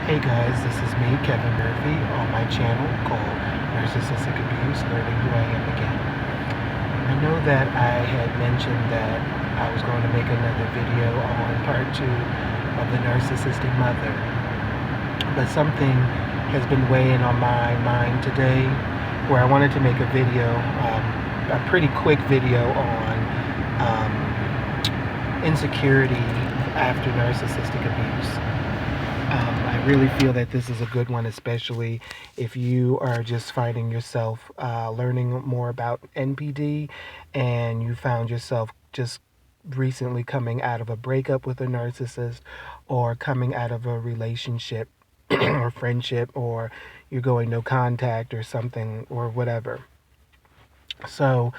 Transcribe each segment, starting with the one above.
Hey guys, this is me, Kevin Murphy, on my channel called Narcissistic Abuse, Learning Who I Am Again. I know that I had mentioned that I was going to make another video on part 2 of the narcissistic mother, but something has been weighing on my mind today where I wanted to make a video, a pretty quick video on insecurity after narcissistic abuse. I really feel that this is a good one, especially if you are just finding yourself learning more about NPD and you found yourself just recently coming out of a breakup with a narcissist or coming out of a relationship or friendship, or you're going no contact or something or whatever. So,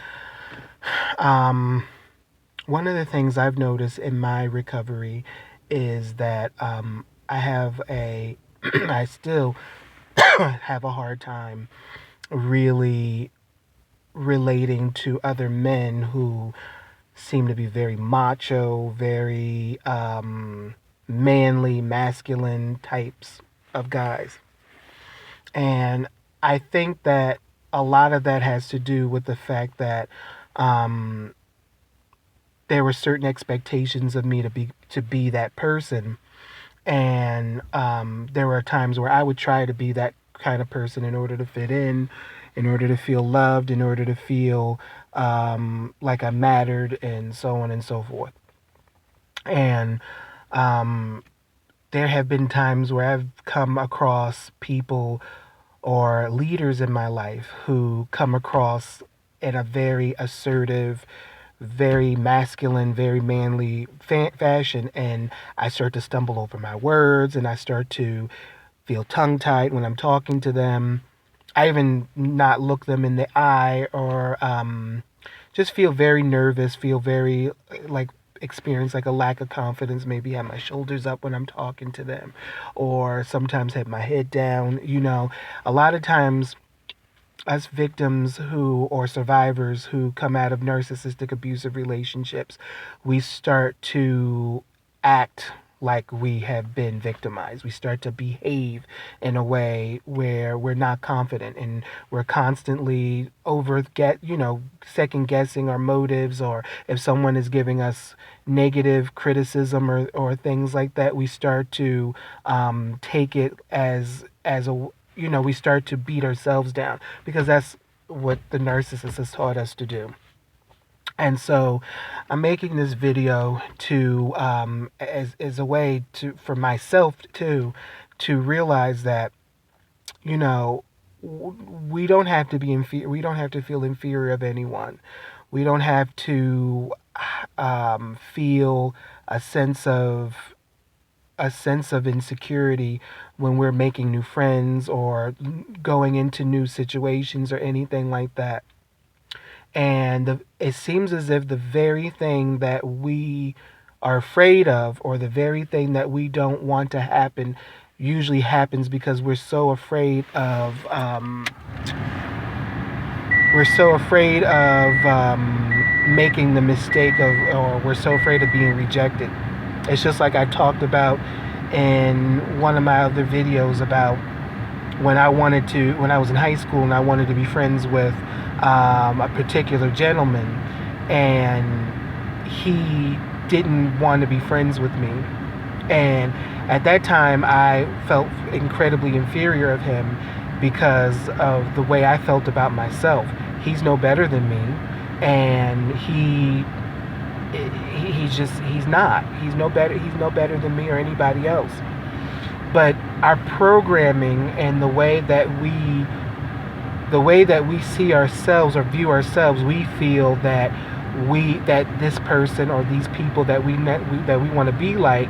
one of the things I've noticed in my recovery is that I still have a hard time really relating to other men who seem to be very macho, very manly, masculine types of guys. And I think that a lot of that has to do with the fact that there were certain expectations of me to be that person. And there were times where I would try to be that kind of person in order to fit in order to feel loved, in order to feel like I mattered, and so on and so forth. And there have been times where I've come across people or leaders in my life who come across in a very assertive, very masculine, very manly fashion, and I start to stumble over my words, and I start to feel tongue-tied when I'm talking to them. I even not look them in the eye, or just feel very nervous, feel very like experience like a lack of confidence, maybe have my shoulders up when I'm talking to them, or sometimes have my head down. A lot of times us victims or survivors who come out of narcissistic abusive relationships, we start to act like we have been victimized. We start to behave in a way where we're not confident, and we're constantly second guessing our motives, or if someone is giving us negative criticism or things like that, we start to take it as a we start to beat ourselves down, because that's what the narcissist has taught us to do. And so I'm making this video to as a way for myself to realize that we don't have to be we don't have to feel inferior of anyone. We don't have to feel a sense of insecurity when we're making new friends or going into new situations or anything like that. And it seems as if the very thing that we are afraid of, or the very thing that we don't want to happen, usually happens because we're so afraid of making the mistake or we're so afraid of being rejected. It's just like I talked about in one of my other videos about when I was in high school and I wanted to be friends with a particular gentleman, and he didn't want to be friends with me. And at that time, I felt incredibly inferior of him because of the way I felt about myself. He's no better than me, and he's no better than me or anybody else. But our programming and the way that we see ourselves or view ourselves, we feel that this person or these people that we want to be like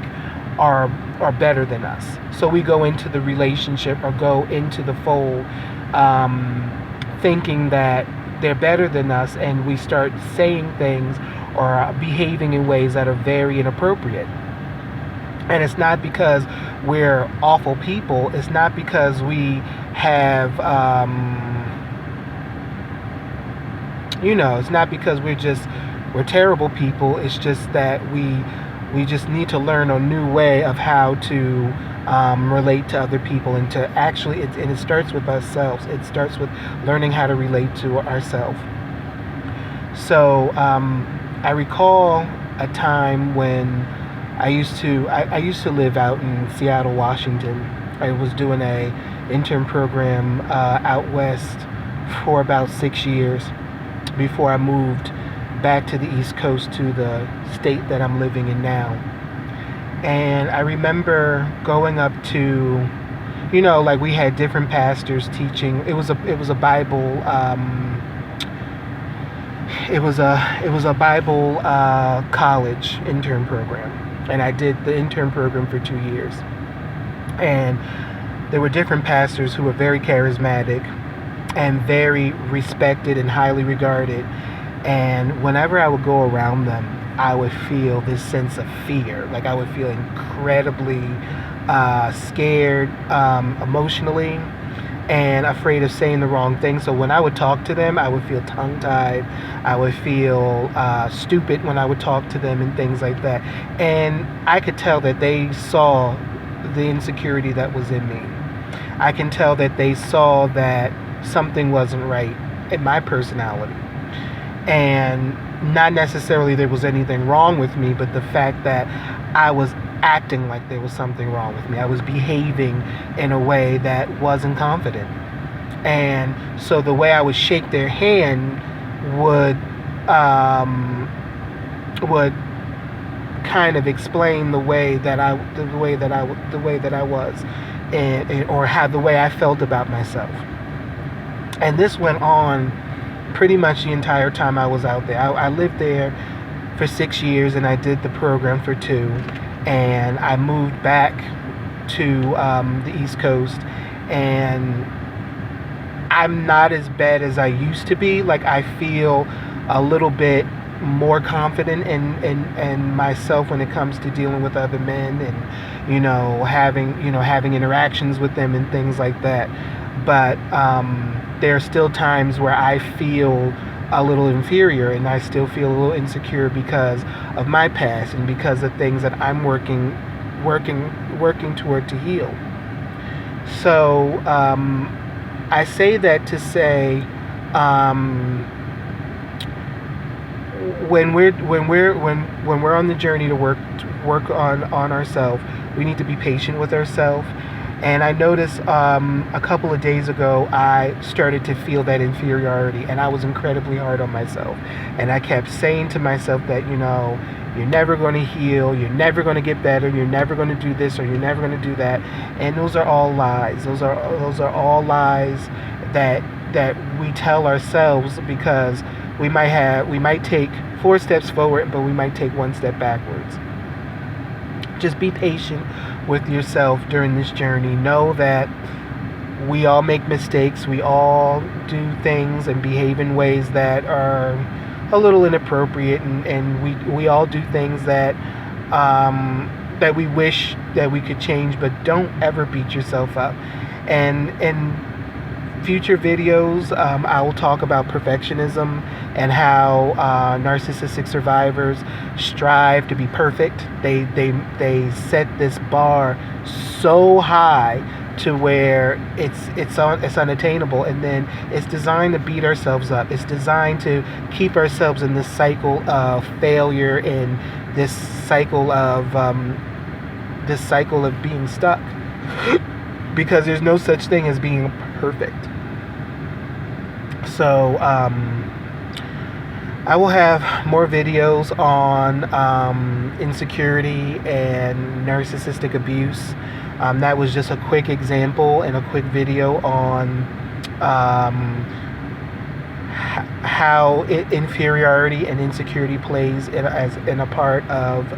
are better than us. So we go into the relationship or go into the fold thinking that they're better than us, and we start saying things or behaving in ways that are very inappropriate. And it's not because we're awful people. It's not because we have, it's not because we're terrible people. It's just that we We just need to learn a new way of how to relate to other people, and to actually, and it starts with ourselves. It starts with learning how to relate to ourselves. So I recall a time when I used to live out in Seattle, Washington. I was doing a intern program out west for about 6 years before I moved back to the East Coast, to the state that I'm living in now. And I remember going up to, like, we had different pastors teaching. It was a Bible. It was a Bible college intern program, and I did the intern program for 2 years. And there were different pastors who were very charismatic and very respected and highly regarded. And whenever I would go around them, I would feel this sense of fear. Like, I would feel incredibly scared emotionally, and afraid of saying the wrong thing. So when I would talk to them, I would feel tongue-tied. I would feel stupid when I would talk to them and things like that. And I could tell that they saw the insecurity that was in me. I can tell that they saw that something wasn't right in my personality. And not necessarily there was anything wrong with me, but the fact that I was acting like there was something wrong with me. I was behaving in a way that wasn't confident. And so the way I would shake their hand would kind of explain the way that I was, or how the way I felt about myself. And this went on pretty much the entire time I was out there. I lived there for 6 years, and I did the program for 2. And I moved back to the East Coast, and I'm not as bad as I used to be. Like, I feel a little bit more confident in myself when it comes to dealing with other men, and having interactions with them and things like that. But there are still times where I feel a little inferior, and I still feel a little insecure because of my past and because of things that I'm working toward to heal. So I say that to say, when we're on the journey to work on ourselves, we need to be patient with ourselves. And I noticed a couple of days ago, I started to feel that inferiority, and I was incredibly hard on myself. And I kept saying to myself that, you're never going to heal, you're never going to get better, you're never going to do this, or you're never going to do that. And those are all lies. Those are all lies that we tell ourselves, because we might take 4 steps forward, but we might take 1 step backwards. Just be patient with yourself during this journey. Know that we all make mistakes. We all do things and behave in ways that are a little inappropriate, and we all do things that that we wish that we could change. But don't ever beat yourself up. And in future videos, I will talk about perfectionism and how narcissistic survivors strive to be perfect. They set this bar so high to where it's unattainable, and then it's designed to beat ourselves up. It's designed to keep ourselves in this cycle of failure, and this cycle of being stuck, because there's no such thing as being perfect. So I will have more videos on insecurity and narcissistic abuse. That was just a quick example and a quick video on how inferiority and insecurity plays in a part of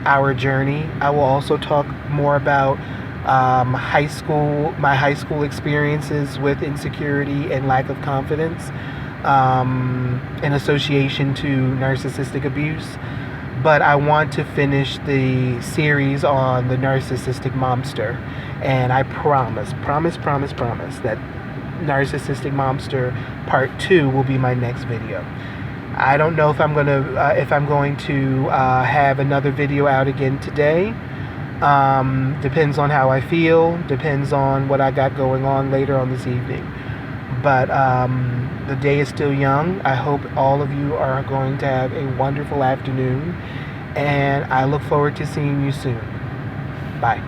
our journey. I will also talk more about my high school experiences with insecurity and lack of confidence in association to narcissistic abuse. But I want to finish the series on the narcissistic momster, and I promise that narcissistic momster part 2 will be my next video. I don't know if I'm going to have another video out again today. Depends on how I feel. Depends on what I got going on later on this evening. But the day is still young. I hope all of you are going to have a wonderful afternoon, and I look forward to seeing you soon. Bye.